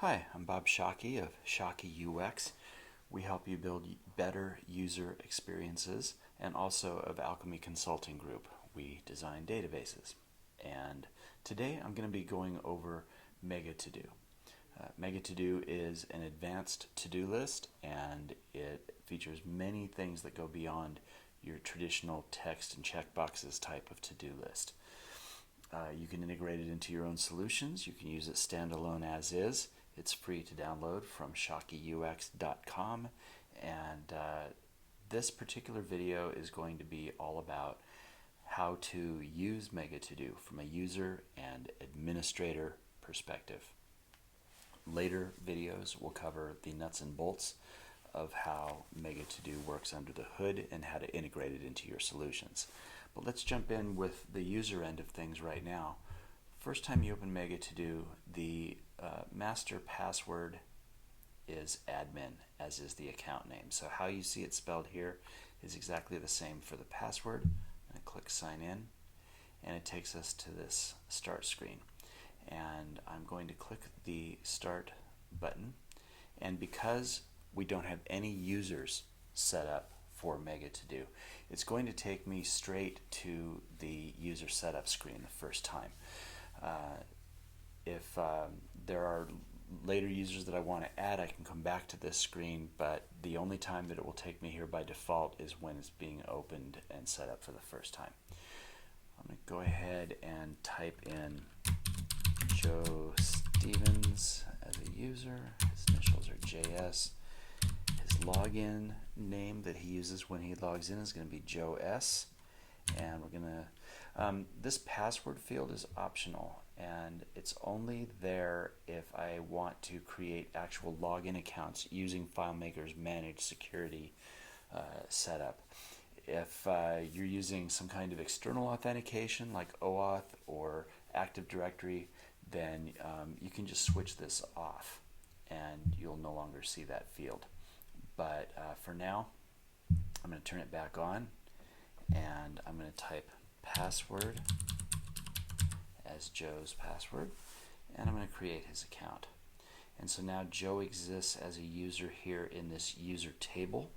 Hi, I'm Bob Shockey of ShockeyUX. We help you build better user experiences, and also of Alchemy Consulting Group. We design databases. And today I'm going to be going over MegaToDo. MegaToDo is an advanced to-do list, and it features many things that go beyond your traditional text and checkboxes type of to-do list. You can integrate it into your own solutions. You can use it standalone as is. It's free to download from ShockeyUX.com, and this particular video is going to be all about how to use MegaToDo from a user and administrator perspective. Later videos will cover the nuts and bolts of how MegaToDo works under the hood and how to integrate it into your solutions. But let's jump in with the user end of things right now. First time you open MegaToDo, the master password is admin, as is the account name. So how you see it spelled here is exactly the same for the password. I click sign in, and it takes us to this start screen. And I'm going to click the start button, and because we don't have any users set up for MegaToDo, it's going to take me straight to the user setup screen the first time. If there are later users that I want to add, I can come back to this screen, but the only time that it will take me here by default is when it's being opened and set up for the first time. I'm going to go ahead and type in Joe Stevens as a user. His initials are JS. His login name that he uses when he logs in is going to be Joe S. And we're going to, this password field is optional, and it's only there if I want to create actual login accounts using FileMaker's managed security setup. If you're using some kind of external authentication like OAuth or Active Directory, then you can just switch this off and you'll no longer see that field. But for now, I'm going to turn it back on, and I'm going to type password as Joe's password, and I'm going to create his account. And so now Joe exists as a user here in this user table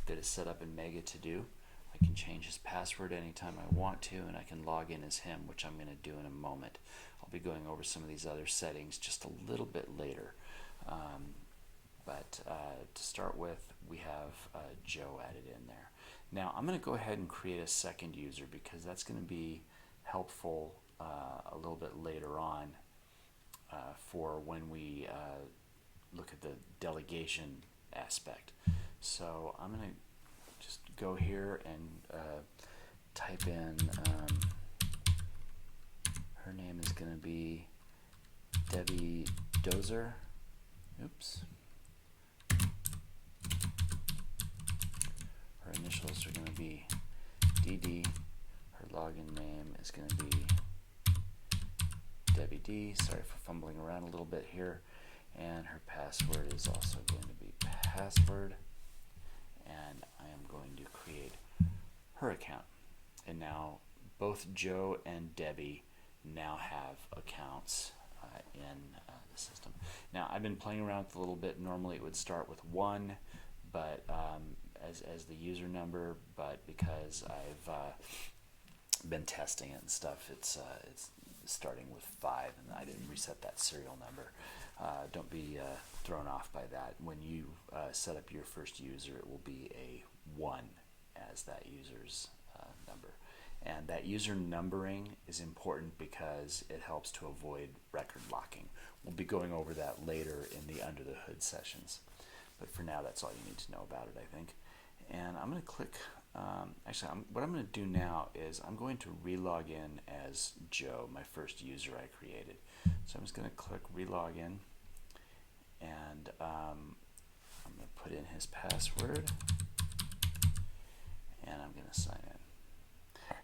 that is set up in MegaToDo. I can change his password anytime I want to, and I can log in as him, which I'm going to do in a moment. I'll be going over some of these other settings just a little bit later. But to start with, we have Joe added in there. Now I'm going to go ahead and create a second user because that's going to be helpful a little bit later on for when we look at the delegation aspect. So I'm going to just go here and type in, her name is going to be Debbie Dozer. Oops. Her initials are going to be DD. Her login name is going to be Debbie D. Sorry for fumbling around a little bit here. And her password is also going to be password. And I am going to create her account. And now both Joe and Debbie now have accounts in the system. Now I've been playing around with it a little bit. Normally it would start with 1, but as the user number, but because I've been testing it and stuff, it's starting with 5, and I didn't reset that serial number. Don't be thrown off by that. When you set up your first user, it will be a 1 as that user's number. And that user numbering is important because it helps to avoid record locking. We'll be going over that later in the under the hood sessions. But for now, that's all you need to know about it, I think. And I'm going to click, what I'm going to do now is I'm going to relog in as Joe, my first user I created. So I'm just going to click relog in, and I'm going to put in his password, and I'm going to sign in.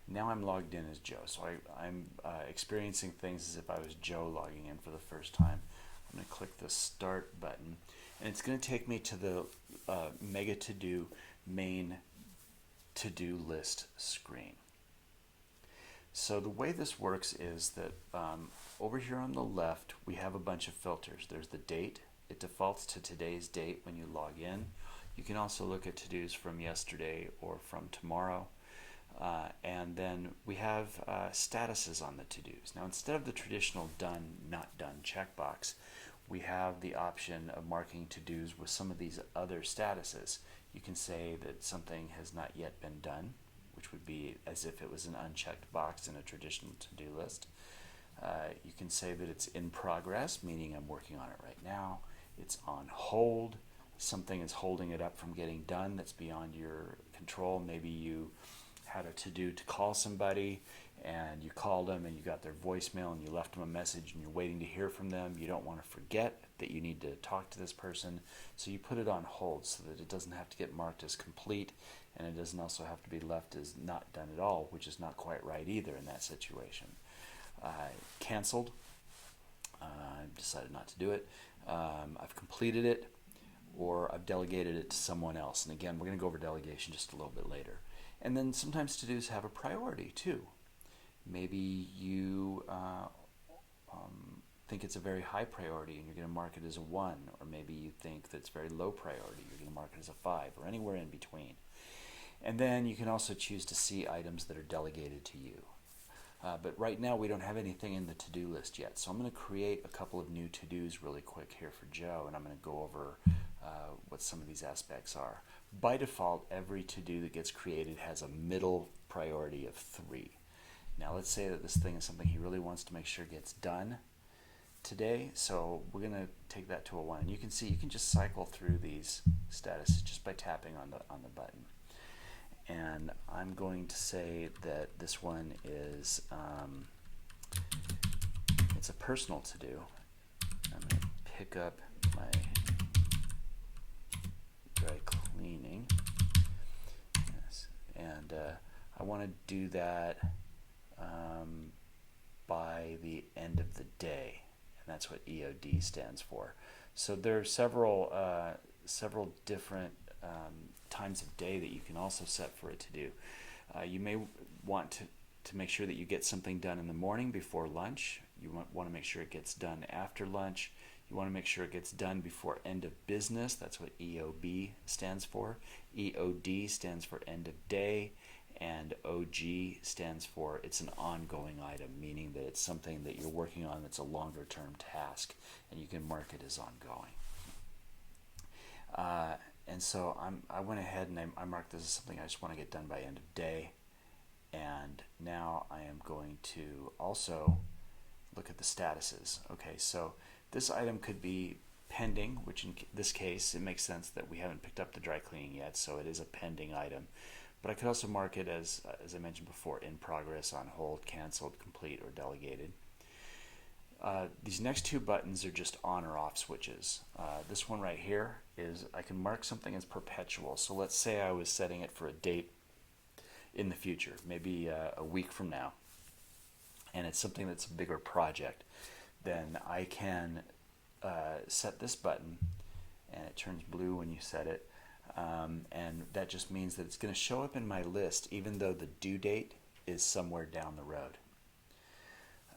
Now I'm logged in as Joe, so I'm experiencing things as if I was Joe logging in for the first time. I'm going to click the start button, and it's going to take me to the MegaToDo main to-do list screen. So the way this works is that over here on the left, we have a bunch of filters. There's the date. It defaults to today's date when you log in. You can also look at to-dos from yesterday or from tomorrow. And then we have statuses on the to-dos. Now, instead of the traditional done, not done checkbox, we have the option of marking to-dos with some of these other statuses. You can say that something has not yet been done, which would be as if it was an unchecked box in a traditional to-do list. You can say that it's in progress, meaning I'm working on it right now. It's on hold. Something is holding it up from getting done that's beyond your control. Maybe you had a to-do to call somebody and you called them and you got their voicemail and you left them a message and you're waiting to hear from them. You don't want to forget that you need to talk to this person, so you put it on hold so that it doesn't have to get marked as complete, and it doesn't also have to be left as not done at all, which is not quite right either in that situation. Canceled. I've decided not to do it. I've completed it, or I've delegated it to someone else. And again, we're going to go over delegation just a little bit later. And then sometimes to-dos have a priority too. Maybe you think it's a very high priority and you're going to mark it as a 1, or maybe you think that it's very low priority, you're going to mark it as a 5, or anywhere in between. And then you can also choose to see items that are delegated to you. But right now we don't have anything in the to-do list yet, so I'm going to create a couple of new to-dos really quick here for Joe, and I'm going to go over what some of these aspects are. By default, every to-do that gets created has a middle priority of 3. Now let's say that this thing is something he really wants to make sure gets done today, so we're going to take that to a 1. And you can see you can just cycle through these statuses just by tapping on the button. And I'm going to say that this one is it's a personal to-do. I'm going to pick up my dry cleaning. Yes. And I want to do that by the end of the day, and that's what EOD stands for. So there are several different times of day that you can also set for it to do. You may want to make sure that you get something done in the morning before lunch. You want to make sure it gets done after lunch. You want to make sure it gets done before end of business. That's what EOB stands for. EOD stands for end of day, and OG stands for it's an ongoing item, meaning that it's something that you're working on that's a longer term task, and you can mark it as ongoing. And so I went ahead and I marked this as something I just want to get done by end of day. And now I am going to also look at the statuses. Okay, so this item could be pending, which in this case it makes sense that we haven't picked up the dry cleaning yet, so it is a pending item. But I could also mark it as I mentioned before, in progress, on hold, canceled, complete, or delegated. These next two buttons are just on or off switches. This one right here is I can mark something as perpetual. So let's say I was setting it for a date in the future, maybe a week from now, and it's something that's a bigger project. Then I can set this button, and it turns blue when you set it, and that just means that it's going to show up in my list even though the due date is somewhere down the road.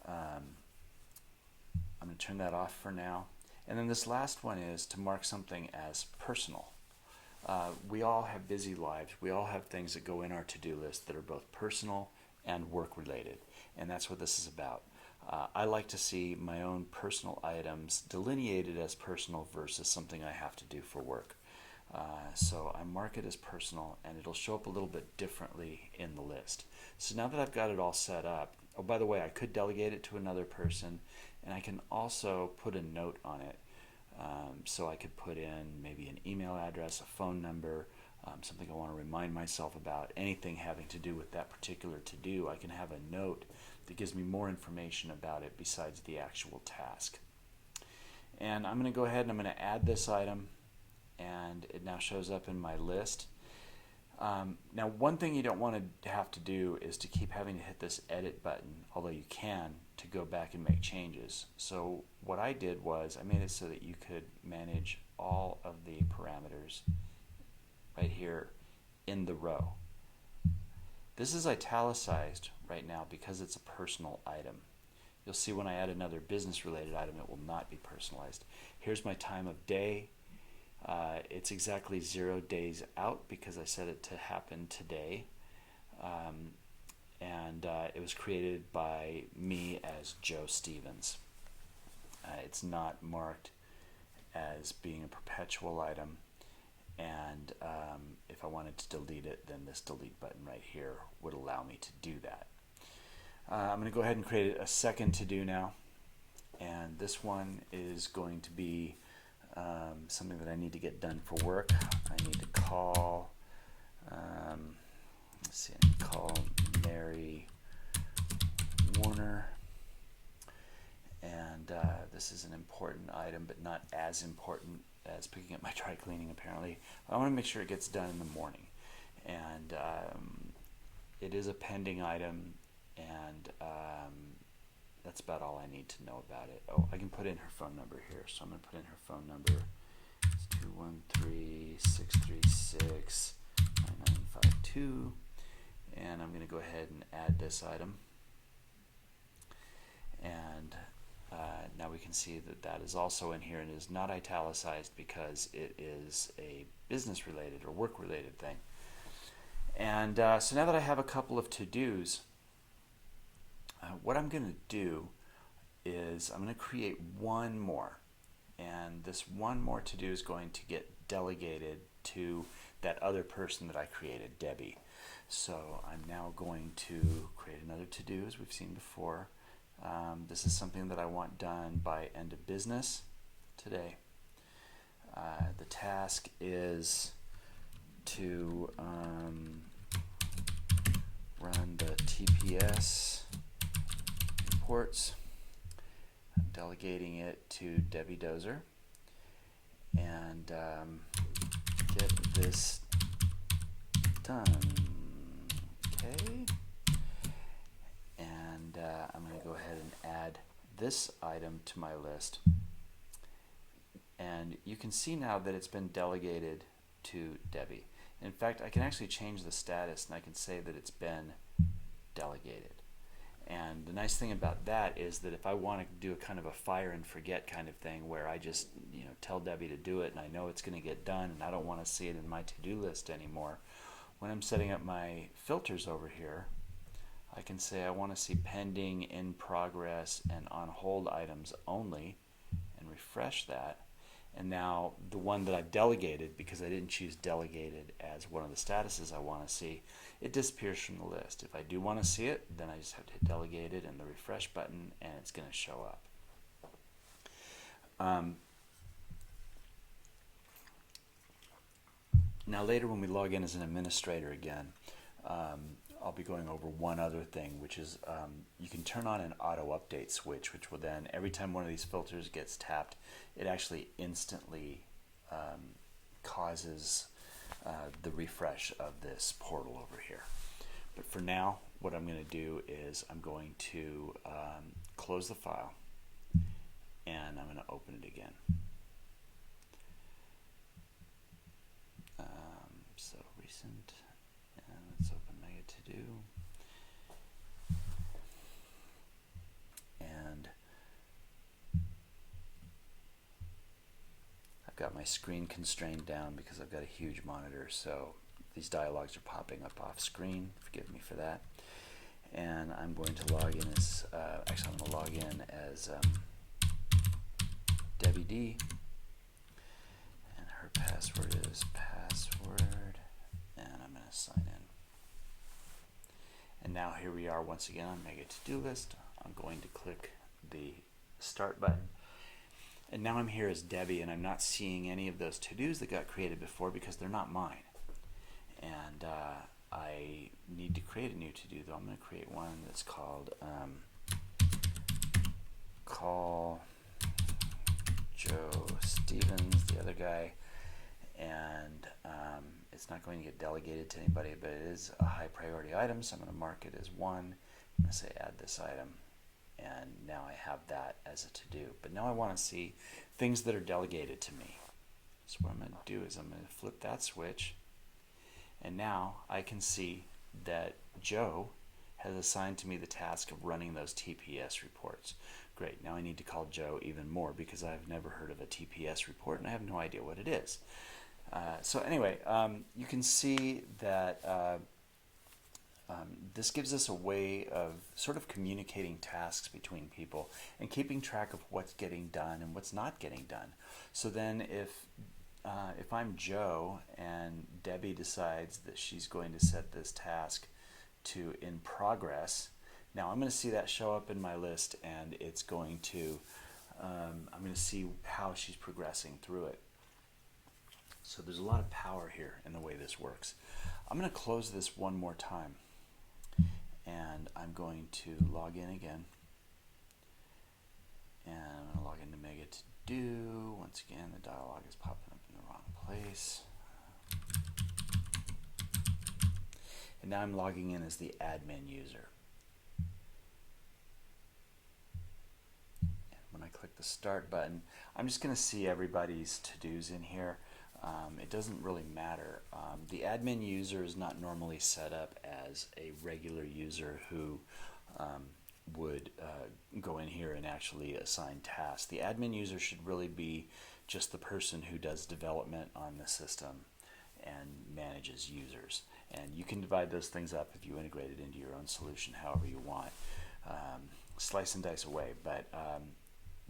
I'm going to turn that off for now. And then this last one is to mark something as personal. We all have busy lives. We all have things that go in our to-do list that are both personal and work-related, and that's what this is about. I like to see my own personal items delineated as personal versus something I have to do for work. So I mark it as personal, and it'll show up a little bit differently in the list. So now that I've got it all set up, oh, by the way, I could delegate it to another person, and I can also put a note on it. So I could put in maybe an email address, a phone number, something I want to remind myself about, anything having to do with that particular to-do. I can have a note that gives me more information about it besides the actual task. And I'm going to go ahead and I'm going to add this item, and it now shows up in my list. Now, one thing you don't want to have to do is to keep having to hit this edit button, although you can, to go back and make changes. So what I did was I made it so that you could manage all of the parameters right here in the row. This is italicized, right now because it's a personal item. You'll see when I add another business related item, it will not be personalized. Here's my time of day. It's exactly 0 days out because I set it to happen today. And it was created by me as Joe Stevens. It's not marked as being a perpetual item, and if I wanted to delete it, then this delete button right here would allow me to do that. I'm going to go ahead and create a second to-do now, and this one is going to be something that I need to get done for work. I need to call, let's see, I need to call Mary Warner, and this is an important item, but not as important as picking up my dry cleaning apparently. I want to make sure it gets done in the morning, and it is a pending item, and that's about all I need to know about it. Oh, I can put in her phone number here, so I'm going to put in her phone number. It's 213-636-9952, and I'm going to go ahead and add this item, and now we can see that that is also in here, and it is not italicized because it is a business related or work related thing. And so now that I have a couple of to-dos, what I'm going to do is I'm going to create one more, and this one more to-do is going to get delegated to that other person that I created, Debbie. So I'm now going to create another to-do as we've seen before. This is something that I want done by end of business today. The task is to run the TPS reports. I'm delegating it to Debbie Dozer, and get this done. Okay. And I'm going to go ahead and add this item to my list. And you can see now that it's been delegated to Debbie. In fact, I can actually change the status, and I can say that it's been delegated. And the nice thing about that is that if I want to do a kind of a fire and forget kind of thing where I just tell Debbie to do it and I know it's going to get done and I don't want to see it in my to-do list anymore, when I'm setting up my filters over here, I can say I want to see pending, in progress, and on hold items only, and refresh that. And now the one that I've delegated, because I didn't choose delegated as one of the statuses I want to see, it disappears from the list. If I do want to see it, then I just have to hit delegated and the refresh button, and it's going to show up. Now later when we log in as an administrator again, I'll be going over one other thing, which is you can turn on an auto update switch, which will then, every time one of these filters gets tapped, it actually instantly causes the refresh of this portal over here. But for now, what I'm going to do is I'm going to close the file, and I'm going to open it again. So recent, and let's open MegaToDo. And I've got my screen constrained down because I've got a huge monitor, so these dialogues are popping up off screen. Forgive me for that. And I'm going to log in as, actually I'm going to log in as Debbie D. And her password is password, and I'm going to sign in. And now here we are once again on MegaToDo list. I'm going to click the start button. And now I'm here as Debbie, and I'm not seeing any of those to-dos that got created before because they're not mine. And I need to create a new to-do, though. I'm going to create one that's called Call Joe Stevens, the other guy. And it's not going to get delegated to anybody, but it is a high priority item, so I'm going to mark it as 1. I'm going to say add this item, and now I have that as a to-do. But now I want to see things that are delegated to me. So what I'm going to do is I'm going to flip that switch, and now I can see that Joe has assigned to me the task of running those TPS reports. Great, now I need to call Joe even more because I've never heard of a TPS report and I have no idea what it is. So anyway, you can see that this gives us a way of sort of communicating tasks between people and keeping track of what's getting done and what's not getting done. So then if I'm Joe and Debbie decides that she's going to set this task to in progress, now I'm going to see that show up in my list, and it's going to, I'm going to see how she's progressing through it. So there's a lot of power here in the way this works. I'm going to close this one more time, and I'm going to log in again. And I'm going to log into MegaToDo. Once again, the dialog is popping up in the wrong place. And now I'm logging in as the admin user. And when I click the start button, I'm just going to see everybody's to-dos in here. It doesn't really matter. The admin user is not normally set up as a regular user who would go in here and actually assign tasks. The admin user should really be just the person who does development on the system and manages users. And you can divide those things up if you integrate it into your own solution however you want. Slice and dice away. But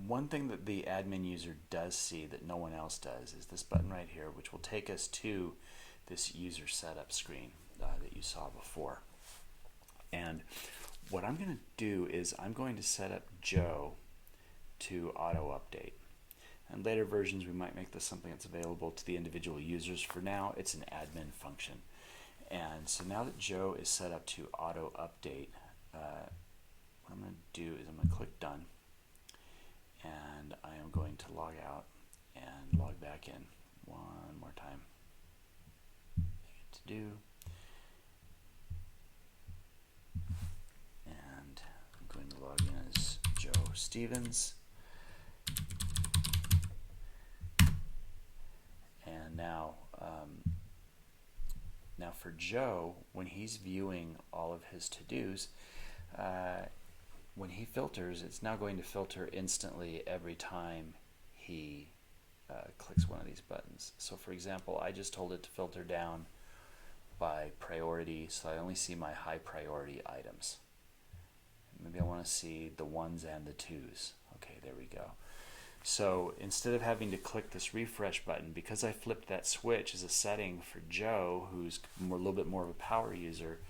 one thing that the admin user does see that no one else does is this button right here, which will take us to this user setup screen that you saw before. And what I'm going to do is I'm going to set up Joe to auto update. And later versions we might make this something that's available to the individual users. For now, it's an admin function. And so now that Joe is set up to auto update, what I'm going to do is I'm going to click done. And I am going to log out and log back in one more time. MegaToDo. And I'm going to log in as Joe Stevens. And now for Joe, when he's viewing all of his to-dos, when he filters, it's now going to filter instantly every time he clicks one of these buttons. So for example, I just told it to filter down by priority, so I only see my high priority items. Maybe I want to see the ones and the twos. Okay, there we go. So instead of having to click this refresh button, because I flipped that switch as a setting for Joe, who's a little bit more of a power user,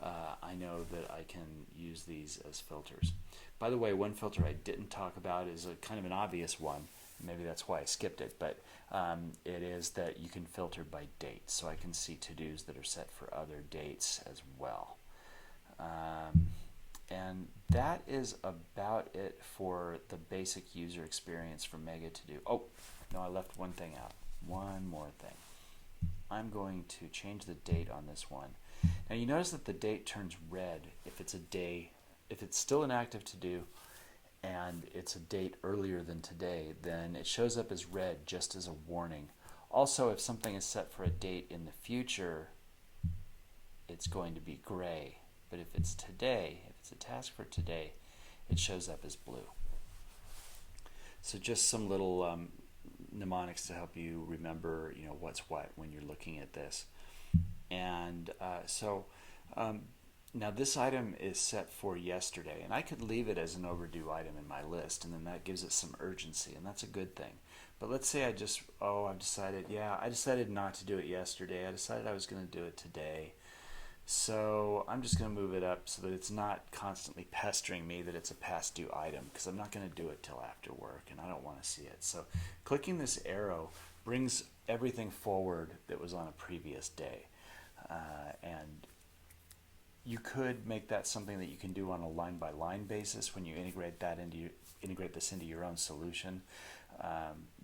I know that I can use these as filters. By the way, one filter I didn't talk about is a kind of an obvious one. Maybe that's why I skipped it, but it is that you can filter by date. So I can see to-dos that are set for other dates as well. And that is about it for the basic user experience for MegaToDo. Oh, no, I left one thing out. One more thing. I'm going to change the date on this one. Now you notice that the date turns red if it's a day, if it's still an active to-do and it's a date earlier than today, then it shows up as red just as a warning. Also, if something is set for a date in the future, it's going to be gray. But if it's today, if it's a task for today, it shows up as blue. So just some little mnemonics to help you remember, what's what when you're looking at this. And now this item is set for yesterday, and I could leave it as an overdue item in my list, and then that gives it some urgency, and that's a good thing. But let's say I've decided not to do it yesterday. I decided I was going to do it today. So I'm just going to move it up so that it's not constantly pestering me that it's a past due item, because I'm not going to do it till after work and I don't want to see it. So clicking this arrow brings everything forward that was on a previous day. And you could make that something that you can do on a line-by-line basis when you integrate this into your own solution.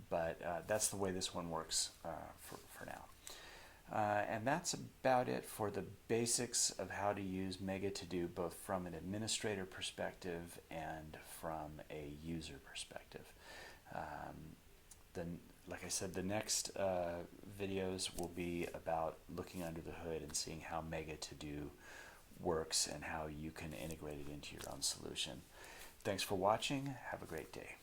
But that's the way this one works for now. And that's about it for the basics of how to use MegaToDo, both from an administrator perspective and from a user perspective. Then, like I said, the next videos will be about looking under the hood and seeing how MegaToDo works and how you can integrate it into your own solution. Thanks for watching. Have a great day.